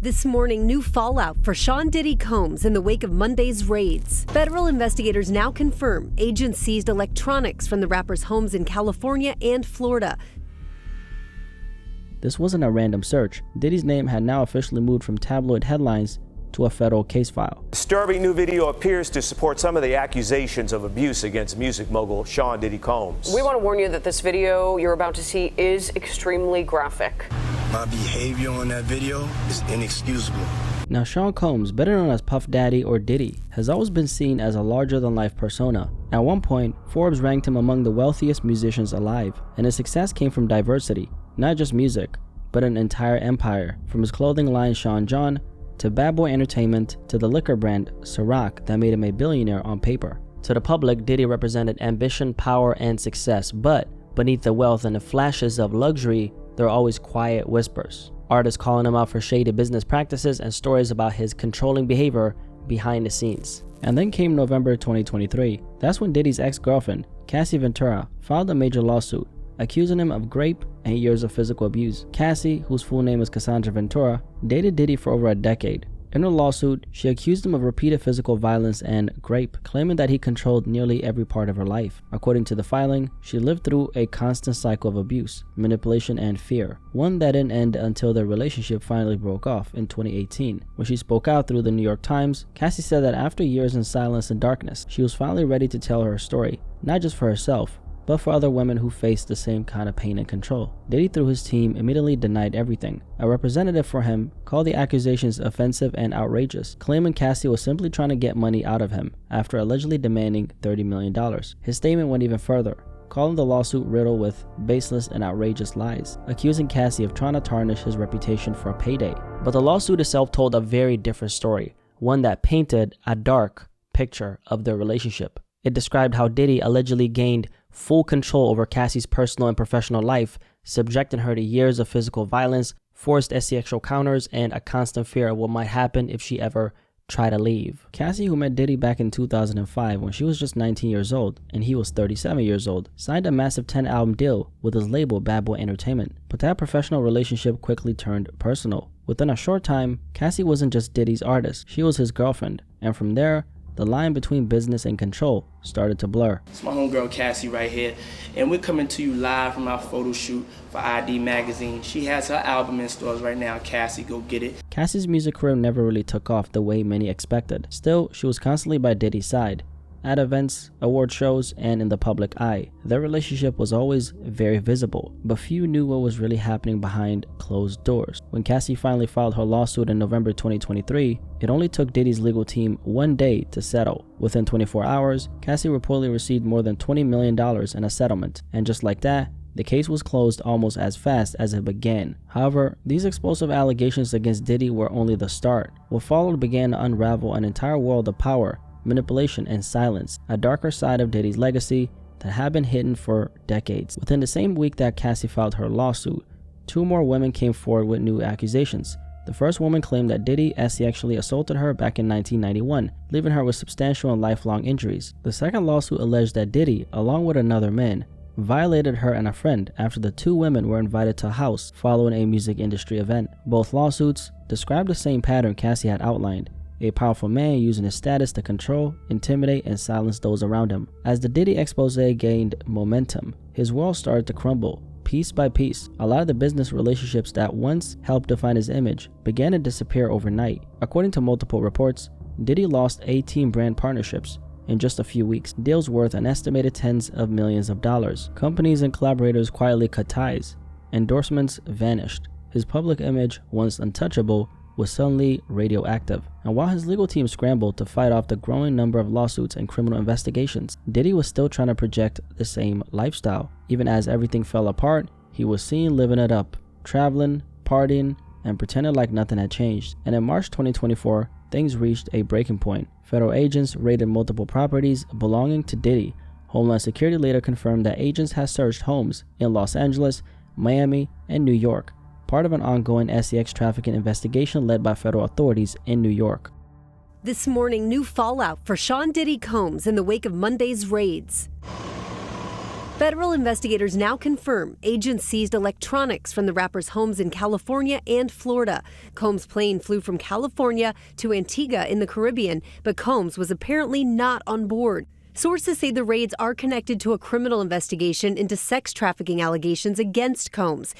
This morning, new fallout for Sean Diddy Combs in the wake of Monday's raids. Federal investigators now confirm agents seized electronics from the rapper's homes in California and Florida. This wasn't a random search. Diddy's name had now officially moved from tabloid headlines to a federal case file. Disturbing new video appears to support some of the accusations of abuse against music mogul Sean Diddy Combs. We want to warn you that this video you're about to see is extremely graphic. My behavior on that video is inexcusable. Now, Sean Combs, better known as Puff Daddy or Diddy, has always been seen as a larger-than-life persona. At one point, Forbes ranked him among the wealthiest musicians alive, and his success came from diversity, not just music, but an entire empire, from his clothing line Sean John, to Bad Boy Entertainment, to the liquor brand Ciroc that made him a billionaire on paper. To the public, Diddy represented ambition, power, and success, but beneath the wealth and the flashes of luxury, there are always quiet whispers. Artists calling him out for shady business practices and stories about his controlling behavior behind the scenes. And then came November 2023. That's when Diddy's ex-girlfriend, Cassie Ventura, filed a major lawsuit, accusing him of rape and years of physical abuse. Cassie, whose full name is Cassie Ventura, dated Diddy for over a decade. In her lawsuit, she accused him of repeated physical violence and rape, claiming that he controlled nearly every part of her life. According to the filing, she lived through a constant cycle of abuse, manipulation, and fear, one that didn't end until their relationship finally broke off in 2018. When she spoke out through the New York Times, Cassie said that after years in silence and darkness, she was finally ready to tell her story, not just for herself, but for other women who faced the same kind of pain and control. Diddy, through his team, immediately denied everything. A representative for him called the accusations offensive and outrageous, claiming Cassie was simply trying to get money out of him after allegedly demanding $30 million. His statement went even further, calling the lawsuit riddled with baseless and outrageous lies, accusing Cassie of trying to tarnish his reputation for a payday. But the lawsuit itself told a very different story, one that painted a dark picture of their relationship. It described how Diddy allegedly gained full control over Cassie's personal and professional life, subjecting her to years of physical violence, forced sexual encounters, and a constant fear of what might happen if she ever tried to leave. Cassie, who met Diddy back in 2005 when she was just 19 years old and he was 37 years old, signed a massive 10-album deal with his label Bad Boy Entertainment. But that professional relationship quickly turned personal. Within a short time, Cassie wasn't just Diddy's artist, she was his girlfriend, and from there, the line between business and control started to blur. It's my homegirl Cassie right here, and we're coming to you live from our photo shoot for ID Magazine. She has her album in stores right now. Cassie, go get it. Cassie's music career never really took off the way many expected. Still, she was constantly by Diddy's side, at events, award shows, and in the public eye. Their relationship was always very visible, but few knew what was really happening behind closed doors. When Cassie finally filed her lawsuit in November 2023, it only took Diddy's legal team 1 day to settle. Within 24 hours, Cassie reportedly received more than $20 million in a settlement, and just like that, the case was closed almost as fast as it began. However, these explosive allegations against Diddy were only the start. What followed began to unravel an entire world of power, manipulation, and silence, a darker side of Diddy's legacy that had been hidden for decades. Within the same week that Cassie filed her lawsuit, 2 more women came forward with new accusations. The first woman claimed that Diddy sexually assaulted her back in 1991, leaving her with substantial and lifelong injuries. The second lawsuit alleged that Diddy, along with another man, violated her and a friend after the 2 women were invited to a house following a music industry event. Both lawsuits described the same pattern Cassie had outlined: a powerful man using his status to control, intimidate, and silence those around him. As the Diddy expose gained momentum, his world started to crumble. Piece by piece, a lot of the business relationships that once helped define his image began to disappear overnight. According to multiple reports, Diddy lost 18 brand partnerships in just a few weeks, deals worth an estimated tens of millions of dollars. Companies and collaborators quietly cut ties. Endorsements vanished. His public image, once untouchable, was suddenly radioactive. And while his legal team scrambled to fight off the growing number of lawsuits and criminal investigations, Diddy was still trying to project the same lifestyle. Even as everything fell apart, he was seen living it up, traveling, partying, and pretending like nothing had changed. And in March 2024, things reached a breaking point. Federal agents raided multiple properties belonging to Diddy. Homeland Security later confirmed that agents had searched homes in Los Angeles, Miami, and New York, part of an ongoing sex trafficking investigation led by federal authorities in New York. This morning, new fallout for Sean Diddy Combs in the wake of Monday's raids. Federal investigators now confirm agents seized electronics from the rapper's homes in California and Florida. Combs' plane flew from California to Antigua in the Caribbean, but Combs was apparently not on board. Sources say the raids are connected to a criminal investigation into sex trafficking allegations against Combs.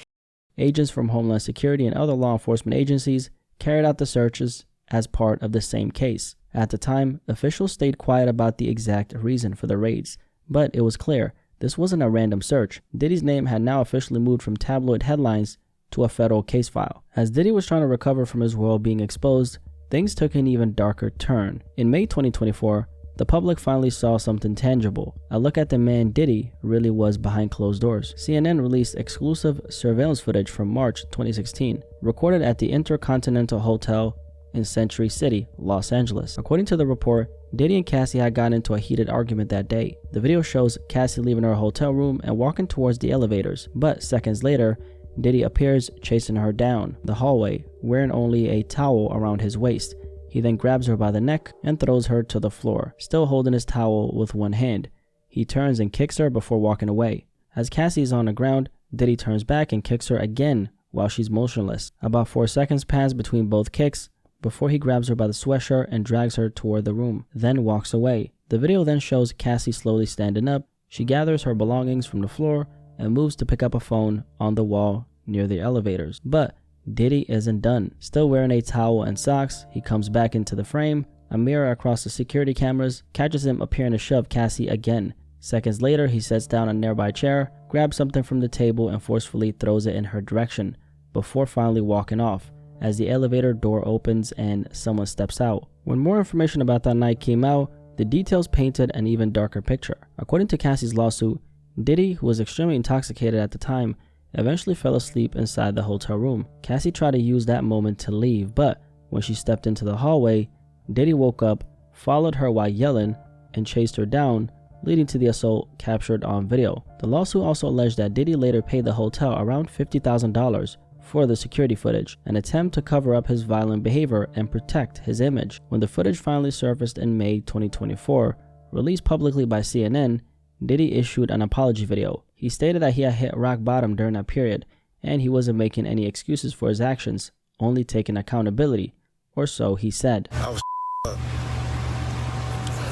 Agents from Homeland Security and other law enforcement agencies carried out the searches as part of the same case. At the time, officials stayed quiet about the exact reason for the raids, but it was clear this wasn't a random search. Diddy's name had now officially moved from tabloid headlines to a federal case file. As Diddy was trying to recover from his world being exposed, things took an even darker turn. In May 2024, the public finally saw something tangible. A look at the man Diddy really was behind closed doors. CNN released exclusive surveillance footage from March 2016, recorded at the Intercontinental Hotel in Century City, Los Angeles. According to the report, Diddy and Cassie had gotten into a heated argument that day. The video shows Cassie leaving her hotel room and walking towards the elevators, but seconds later, Diddy appears chasing her down the hallway, wearing only a towel around his waist. He then grabs her by the neck and throws her to the floor, still holding his towel with one hand. He turns and kicks her before walking away. As Cassie is on the ground, Diddy turns back and kicks her again while she's motionless. About 4 seconds pass between both kicks before he grabs her by the sweatshirt and drags her toward the room, then walks away. The video then shows Cassie slowly standing up. She gathers her belongings from the floor and moves to pick up a phone on the wall near the elevators. But Diddy isn't done. Still wearing a towel and socks, he comes back into the frame. A mirror across the security cameras catches him appearing to shove Cassie again. Seconds later, he sits down on a nearby chair, grabs something from the table and forcefully throws it in her direction, before finally walking off as the elevator door opens and someone steps out. When more information about that night came out, the details painted an even darker picture. According to Cassie's lawsuit, Diddy, who was extremely intoxicated at the time, eventually fell asleep inside the hotel room. Cassie tried to use that moment to leave, but when she stepped into the hallway, Diddy woke up, followed her while yelling, and chased her down, leading to the assault captured on video. The lawsuit also alleged that Diddy later paid the hotel around $50,000 for the security footage, an attempt to cover up his violent behavior and protect his image. When the footage finally surfaced in May 2024, released publicly by CNN, Diddy issued an apology video. He stated that he had hit rock bottom during that period, and he wasn't making any excuses for his actions, only taking accountability, or so he said. I was up.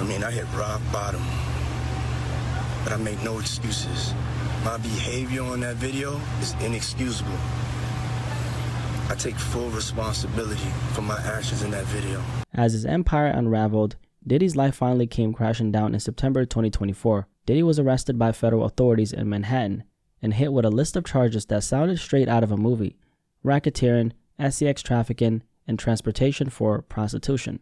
I hit rock bottom, but I make no excuses. My behavior on that video is inexcusable. I take full responsibility for my actions in that video. As his empire unraveled, Diddy's life finally came crashing down in September 2024. Diddy was arrested by federal authorities in Manhattan and hit with a list of charges that sounded straight out of a movie: racketeering, sex trafficking, and transportation for prostitution.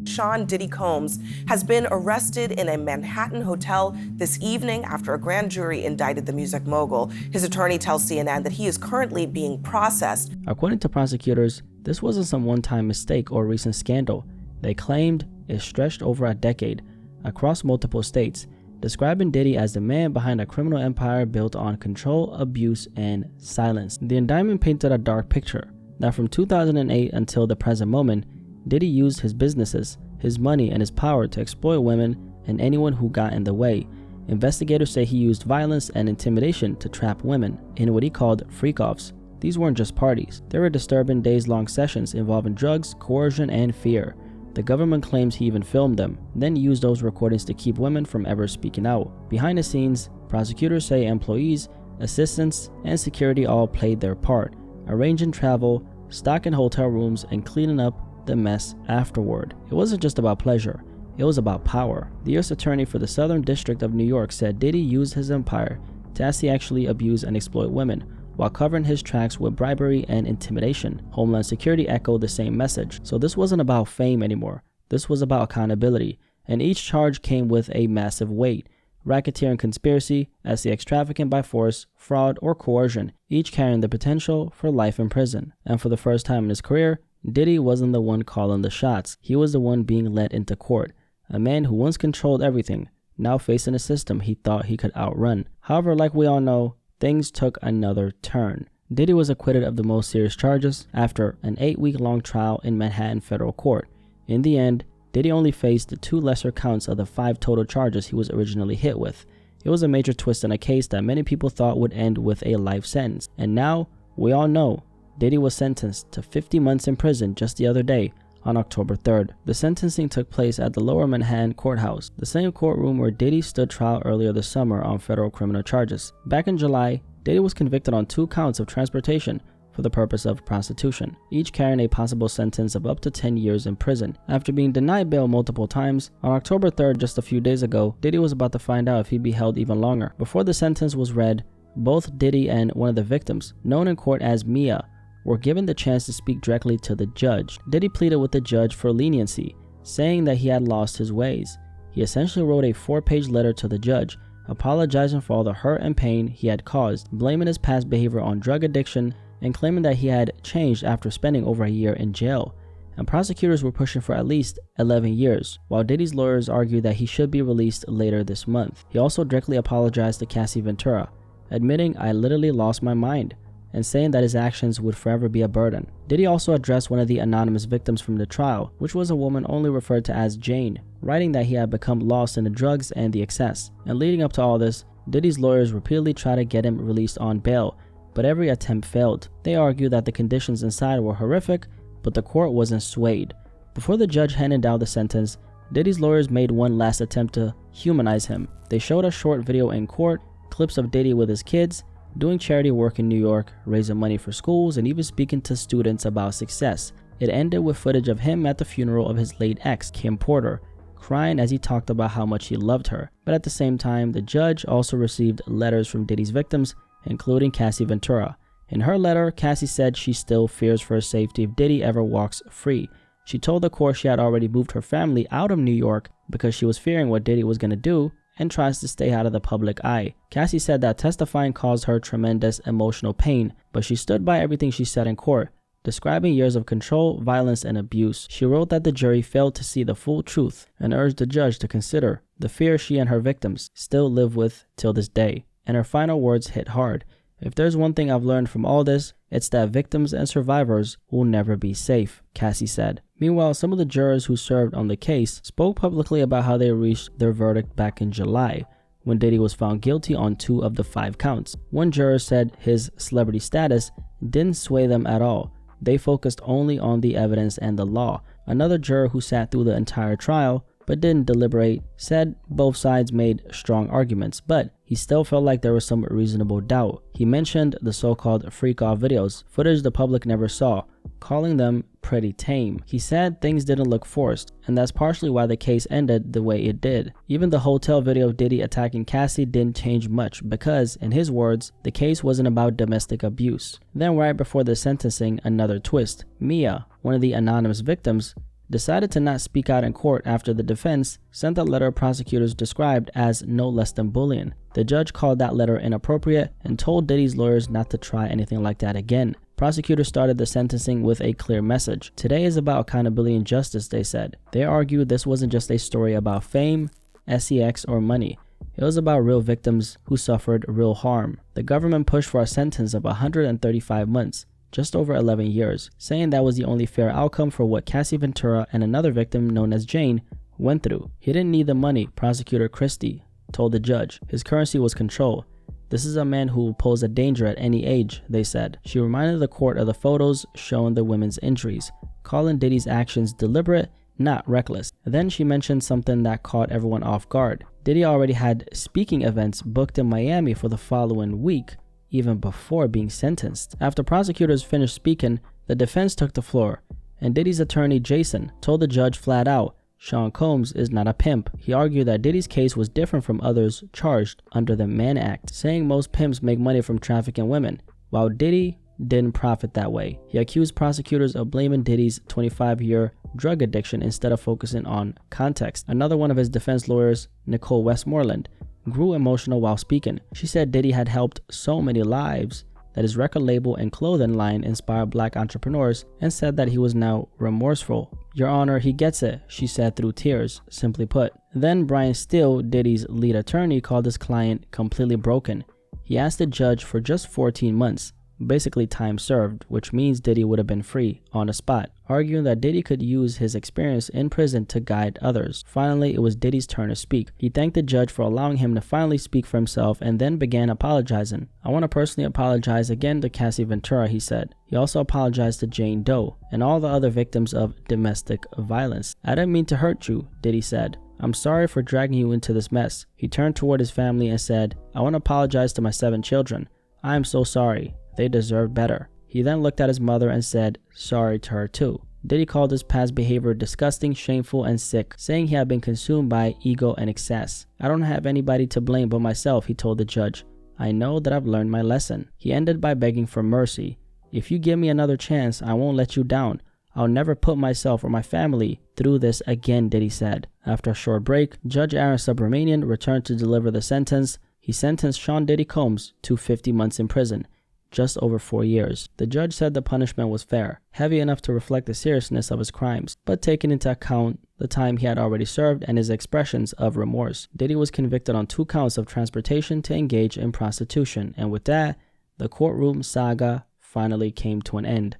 Sean Diddy Combs has been arrested in a Manhattan hotel this evening after a grand jury indicted the music mogul. His attorney tells CNN that he is currently being processed. According to prosecutors, this wasn't some one-time mistake or recent scandal. They claimed it stretched over a decade across multiple states, describing Diddy as the man behind a criminal empire built on control, abuse, and silence. The indictment painted a dark picture that from 2008 until the present moment, Diddy used his businesses, his money, and his power to exploit women and anyone who got in the way. Investigators say he used violence and intimidation to trap women in what he called freak-offs. These weren't just parties. They were disturbing days-long sessions involving drugs, coercion, and fear. The government claims he even filmed them, then used those recordings to keep women from ever speaking out. Behind the scenes, prosecutors say employees, assistants, and security all played their part, arranging travel, stocking hotel rooms, and cleaning up the mess afterward. It wasn't just about pleasure, it was about power. The U.S. Attorney for the Southern District of New York said Diddy used his empire to actually abuse and exploit women, while covering his tracks with bribery and intimidation. Homeland Security echoed the same message. So this wasn't about fame anymore. This was about accountability, and each charge came with a massive weight: racketeering, conspiracy, sex trafficking by force, fraud, or coercion, each carrying the potential for life in prison. And for the first time in his career, Diddy wasn't the one calling the shots. He was the one being led into court. A man who once controlled everything, now facing a system he thought he could outrun. However, like we all know, things took another turn. Diddy was acquitted of the most serious charges after an 8-week-long trial in Manhattan federal court. In the end, Diddy only faced the 2 lesser counts of the 5 total charges he was originally hit with. It was a major twist in a case that many people thought would end with a life sentence. And now, we all know, Diddy was sentenced to 50 months in prison just the other day, on October 3rd. The sentencing took place at the Lower Manhattan Courthouse, the same courtroom where Diddy stood trial earlier this summer on federal criminal charges. Back in July, Diddy was convicted on 2 counts of transportation for the purpose of prostitution, each carrying a possible sentence of up to 10 years in prison. After being denied bail multiple times, on October 3rd, just a few days ago, Diddy was about to find out if he'd be held even longer. Before the sentence was read, both Diddy and one of the victims, known in court as Mia, were given the chance to speak directly to the judge. Diddy pleaded with the judge for leniency, saying that he had lost his ways. He essentially wrote a 4-page letter to the judge, apologizing for all the hurt and pain he had caused, blaming his past behavior on drug addiction, and claiming that he had changed after spending over a year in jail. And prosecutors were pushing for at least 11 years, while Diddy's lawyers argued that he should be released later this month. He also directly apologized to Cassie Ventura, admitting, "I literally lost my mind," and saying that his actions would forever be a burden. Diddy also addressed one of the anonymous victims from the trial, which was a woman only referred to as Jane, writing that he had become lost in the drugs and the excess. And leading up to all this, Diddy's lawyers repeatedly tried to get him released on bail, but every attempt failed. They argued that the conditions inside were horrific, but the court wasn't swayed. Before the judge handed down the sentence, Diddy's lawyers made one last attempt to humanize him. They showed a short video in court, clips of Diddy with his kids, doing charity work in New York, raising money for schools, and even speaking to students about success. It ended with footage of him at the funeral of his late ex, Kim Porter, crying as he talked about how much he loved her. But at the same time, the judge also received letters from Diddy's victims, including Cassie Ventura. In her letter, Cassie said she still fears for her safety if Diddy ever walks free. She told the court she had already moved her family out of New York because she was fearing what Diddy was going to do and tries to stay out of the public eye. Cassie said that testifying caused her tremendous emotional pain, but she stood by everything she said in court, describing years of control, violence, and abuse. She wrote that the jury failed to see the full truth and urged the judge to consider the fear she and her victims still live with till this day. And her final words hit hard. "If there's one thing I've learned from all this, it's that victims and survivors will never be safe," Cassie said. Meanwhile, some of the jurors who served on the case spoke publicly about how they reached their verdict back in July, when Diddy was found guilty on 2 of the 5 counts. One juror said his celebrity status didn't sway them at all. They focused only on the evidence and the law. Another juror who sat through the entire trial but didn't deliberate said both sides made strong arguments, but he still felt like there was some reasonable doubt. He mentioned the so-called freak-off videos, footage the public never saw, calling them pretty tame. He said things didn't look forced, and that's partially why the case ended the way it did. Even the hotel video of Diddy attacking Cassie didn't change much because, in his words, the case wasn't about domestic abuse. Then right before the sentencing, another twist. Mia, one of the anonymous victims, decided to not speak out in court after the defense sent a letter prosecutors described as no less than bullying. The judge called that letter inappropriate and told Diddy's lawyers not to try anything like that again. Prosecutors started the sentencing with a clear message. Today is about accountability and justice, they said. They argued this wasn't just a story about fame, sex, or money. It was about real victims who suffered real harm. The government pushed for a sentence of 135 months. Just over 11 years, saying that was the only fair outcome for what Cassie Ventura and another victim known as Jane went through. He didn't need the money, Prosecutor Christie told the judge. His currency was control. This is a man who will pose a danger at any age, they said. She reminded the court of the photos showing the women's injuries, calling Diddy's actions deliberate, not reckless. Then she mentioned something that caught everyone off guard. Diddy already had speaking events booked in Miami for the following week, even before being sentenced. After prosecutors finished speaking, the defense took the floor, and Diddy's attorney Jason told the judge flat out, Sean Combs is not a pimp. He argued that Diddy's case was different from others charged under the Mann Act, saying most pimps make money from trafficking women, while Diddy didn't profit that way. He accused prosecutors of blaming Diddy's 25-year drug addiction instead of focusing on context. Another one of his defense lawyers, Nicole Westmoreland, grew emotional while speaking. She said Diddy had helped so many lives that his record label and clothing line inspired black entrepreneurs, and said that he was now remorseful. Your Honor, he gets it, she said through tears, simply put. Then Brian Steele, Diddy's lead attorney, called his client completely broken. He asked the judge for just 14 months, basically time served, which means Diddy would have been free on the spot, arguing that Diddy could use his experience in prison to guide others. Finally, it was Diddy's turn to speak. He thanked the judge for allowing him to finally speak for himself and then began apologizing. "I want to personally apologize again to Cassie Ventura," he said. He also apologized to Jane Doe and all the other victims of domestic violence. "I didn't mean to hurt you," Diddy said. "I'm sorry for dragging you into this mess." He turned toward his family and said, "I want to apologize to my 7 children. I am so sorry. They deserve better." He then looked at his mother and said sorry to her too. Diddy called his past behavior disgusting, shameful, and sick, saying he had been consumed by ego and excess. "I don't have anybody to blame but myself," he told the judge. "I know that I've learned my lesson." He ended by begging for mercy. "If you give me another chance, I won't let you down. I'll never put myself or my family through this again," Diddy said. After a short break, Judge Aaron Subramanian returned to deliver the sentence. He sentenced Sean Diddy Combs to 50 months in prison, just over 4 years. The judge said the punishment was fair, heavy enough to reflect the seriousness of his crimes, but taking into account the time he had already served and his expressions of remorse. Diddy was convicted on 2 counts of transportation to engage in prostitution, and with that, the courtroom saga finally came to an end.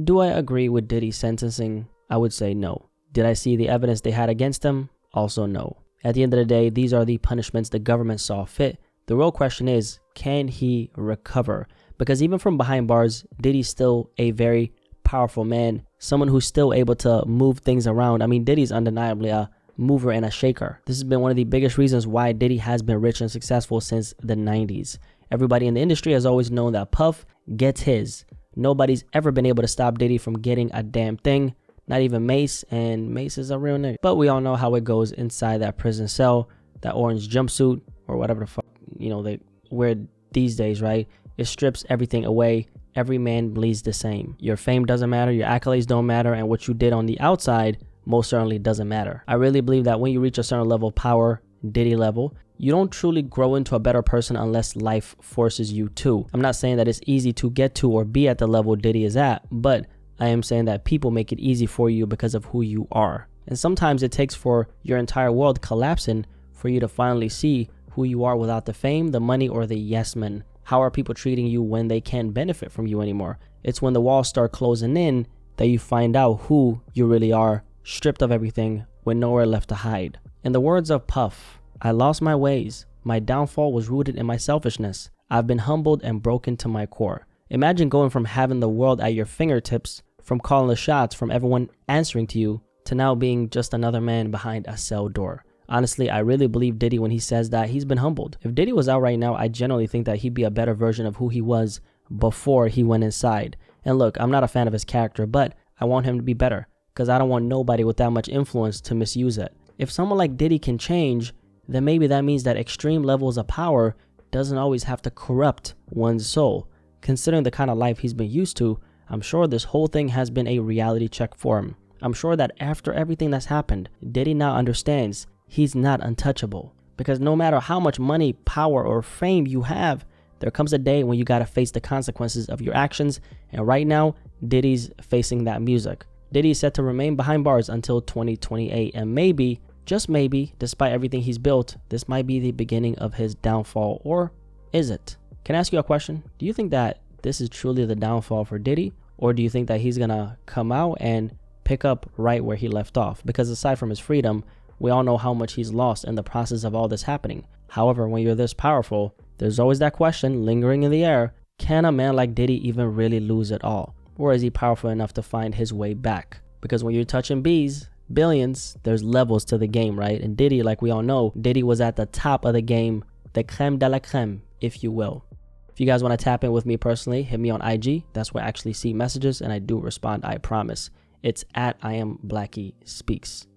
Do I agree with Diddy's sentencing? I would say no. Did I see the evidence they had against him? Also no. At the end of the day, these are the punishments the government saw fit. The real question is, can he recover? Because even from behind bars, Diddy's still a very powerful man, someone who's still able to move things around. I mean, Diddy's undeniably a mover and a shaker. This has been one of the biggest reasons why Diddy has been rich and successful since the 90s. Everybody in the industry has always known that Puff gets his. Nobody's ever been able to stop Diddy from getting a damn thing. Not even Mace, and Mace is a real nigga. But we all know how it goes inside that prison cell, that orange jumpsuit, or whatever the fuck, they wear these days, right? It strips everything away. Every man bleeds the same. Your fame doesn't matter, your accolades don't matter, and what you did on the outside most certainly doesn't matter. I really believe that when you reach a certain level of power, Diddy level, you don't truly grow into a better person unless life forces you to. I'm not saying that it's easy to get to or be at the level Diddy is at, but I am saying that people make it easy for you because of who you are. And sometimes it takes for your entire world collapsing for you to finally see who you are without the fame, the money, or the yes men. How are people treating you when they can't benefit from you anymore? It's when the walls start closing in that you find out who you really are, stripped of everything, with nowhere left to hide. In the words of Puff, "I lost my ways. My downfall was rooted in my selfishness. I've been humbled and broken to my core." Imagine going from having the world at your fingertips, from calling the shots, from everyone answering to you, to now being just another man behind a cell door. Honestly, I really believe Diddy when he says that he's been humbled. If Diddy was out right now, I generally think that he'd be a better version of who he was before he went inside. And look, I'm not a fan of his character, but I want him to be better, because I don't want nobody with that much influence to misuse it. If someone like Diddy can change, then maybe that means that extreme levels of power doesn't always have to corrupt one's soul. Considering the kind of life he's been used to, I'm sure this whole thing has been a reality check for him. I'm sure that after everything that's happened, Diddy now understands he's not untouchable. Because no matter how much money, power, or fame you have, there comes a day when you gotta face the consequences of your actions, and right now, Diddy's facing that music. Diddy is set to remain behind bars until 2028, and maybe, just maybe, despite everything he's built, this might be the beginning of his downfall, or is it? Can I ask you a question? Do you think that this is truly the downfall for Diddy, or do you think that he's gonna come out and pick up right where he left off? Because aside from his freedom, we all know how much he's lost in the process of all this happening. However, when you're this powerful, there's always that question lingering in the air: can a man like Diddy even really lose it all? Or is he powerful enough to find his way back? Because when you're touching B's, billions, there's levels to the game, right? And Diddy, like we all know, Diddy was at the top of the game, the creme de la creme, if you will. If you guys want to tap in with me personally, hit me on IG. That's where I actually see messages, and I do respond, I promise. It's at I am Blacky Speaks.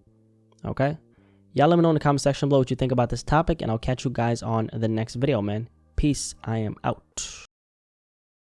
Okay? Y'all let me know in the comment section below what you think about this topic, and I'll catch you guys on the next video, man. Peace. I am out.